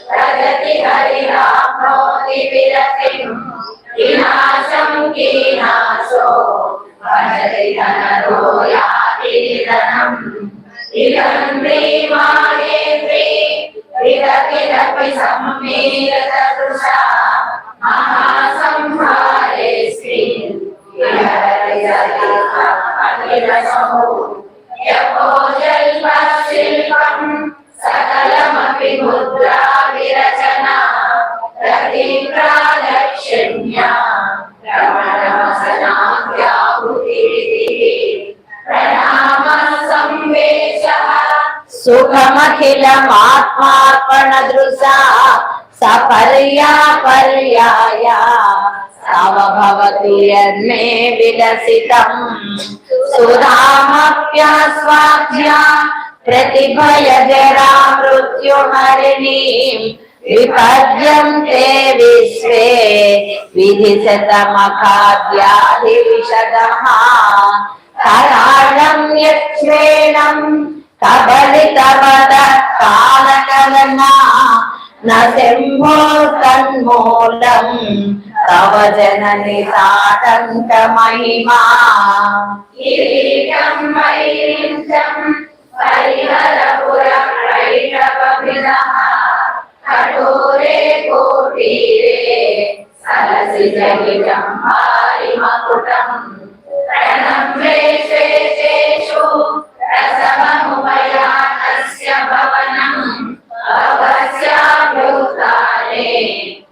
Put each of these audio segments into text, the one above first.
प्रगति हरिराप्नोति विरतिं विनाशं कीनाशो भजति धनरो याति निधनम् इदं प्रेमायेन्द्रे विरतिरपि सम्मीलितदृशा महासंहारेऽस्मिन् यपो जल्पशिल्पम् सकलमपि मुद्रा विरचना प्रतिप्रादक्षिण्या रमणमसनाव्याहुतिरितिः प्रणामः संवेशः सुखमखिलमात्मार्पणदृशा सपर्यापर्याया भवतु यन्मे विलसितम् सुधामप्यास्वाद्या प्रतिभयजरा मृत्युहरिणीं विपद्यन्ते विश्वे विधिशतमखाद्याधिविशदः कराळं यक्ष्मेणं कबलितवदः कालकलना न शम्भो तन्मूलं तव जननि ताटङ्कमहिमा किरीटं वैरिञ्चं परिहरपुरप्रैषवभिनः कठोरे कोटीरे सरसिजगितं हारिमकुटं प्रणम्रे शेषेषु रसममुपयानस्य भवनम् अवस्याभ्युत्थाने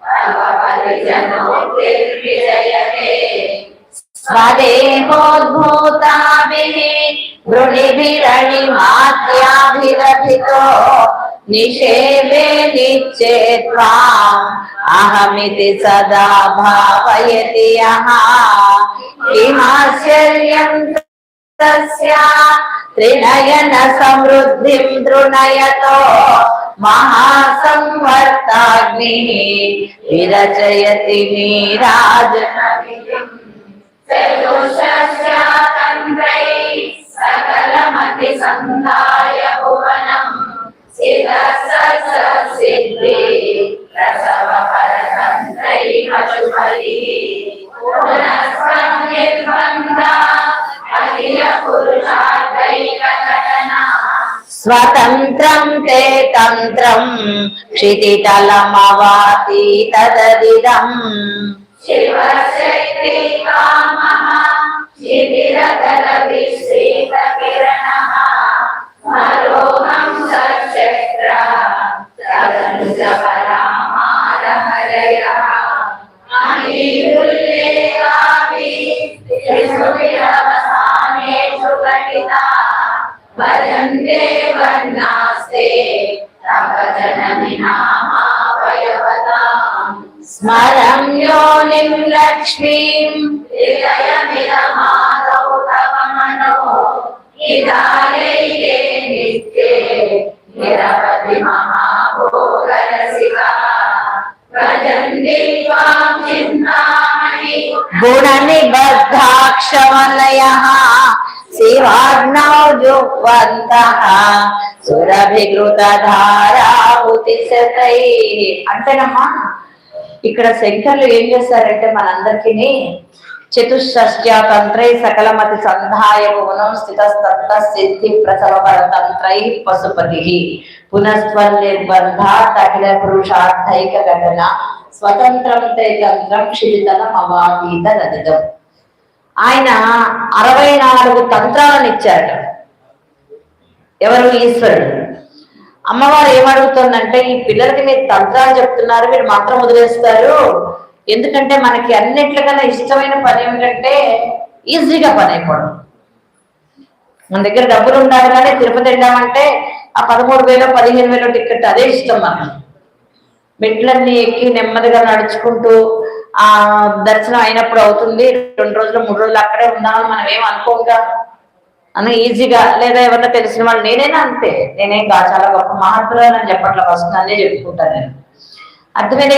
तव परिजनोर्विजयते स्वदेहोद्भूताभिः वृणिभिरणिमाद्याभिरथितो निषेवे निश्चेत्त्वाम् अहमिति सदा भावयति यः किमाश्चर्यं तस्या त्रिनयन समृद्धिं दृणयतो महासंवर्ताग्निः विरचयति नीराजनविधिम् चतुष्षष्ट्यातन्त्रैः सकलमतिसन्धाय भुवनम् सिद्धसिद्धि प्रसवपरतन्त्रैः पशुपतिः पुनस्संनिर्बन्धा अखिलपुरुषार्थैकघटना स्वतन्त्रं ते तन्त्रं क्षितितलमवाति तददिदम् शिवशक्ति कामः शिथिलतलविश्रितकिरणः मरोहं सचक्रः तदनुजपरामारहरयः अहीरुल्लेखापि त्रिसुविरवसानेषु गणिता भजन्ते वर्णास्ते तव जननि नामावयवताम् स्मरं योनिं लक्ष्मीं हृदयमिदमादौ तव मनो निधायैके नित्ये निरवधि महाभोगरसिका भजन्ति त्वां चिन्तामणि गुणनिबद्धाक्षवलयः शिवाग्नौ जुह्वन्तः సురభిగృతధారావుతిశతైః అంటేనమ్మా ఇక్కడ శంకర్లు ఏం చేస్తారంటే మనందరికీ చతుషష్ట్యాతంత్రై సకలమతి సంధాయ భువనం స్థితస్తత్త సిద్ధి ప్రసవ పరతంత్రై పశుపతి పునఃస్వనిర్బంధాత్ అఖిల పురుషార్థైక ఘటన స్వతంత్రం తే తంత్రం క్షితితలం అవాతీత దదిదం. ఆయన 64 తంత్రాలను ఇచ్చాడు. ఎవరు? ఈశ్వరుడు. అమ్మవారు ఏమడుగుతుందంటే, ఈ పిల్లలకి మీరు తంత్రాలు చెప్తున్నారు, మీరు మంత్రం వదిలేస్తారు, ఎందుకంటే మనకి అన్నిట్లకన్నా ఇష్టమైన పని ఏమిటంటే ఈజీగా పని అయిపోవడం. మన దగ్గర డబ్బులు ఉండాలి కానీ తిరుపతి వెళ్ళామంటే ఆ 13,000 15,000 టికెట్ అదే ఇష్టం. మనం మెట్లన్నీ ఎక్కి నెమ్మదిగా నడుచుకుంటూ ఆ దర్శనం అయినప్పుడు అవుతుంది, 2 రోజులు 3 రోజులు అక్కడే ఉందామని మనం ఏం అనుకోగా అని ఈజీగా, లేదా ఎవరన్నా తెలిసిన వాళ్ళు, నేనైనా అంతే, నేనేం చాలా గొప్ప మహాత్ములు అని చెప్పట్ల, ఫస్ట్ అనే చెప్పుకుంటాను నేను. అర్థమైనా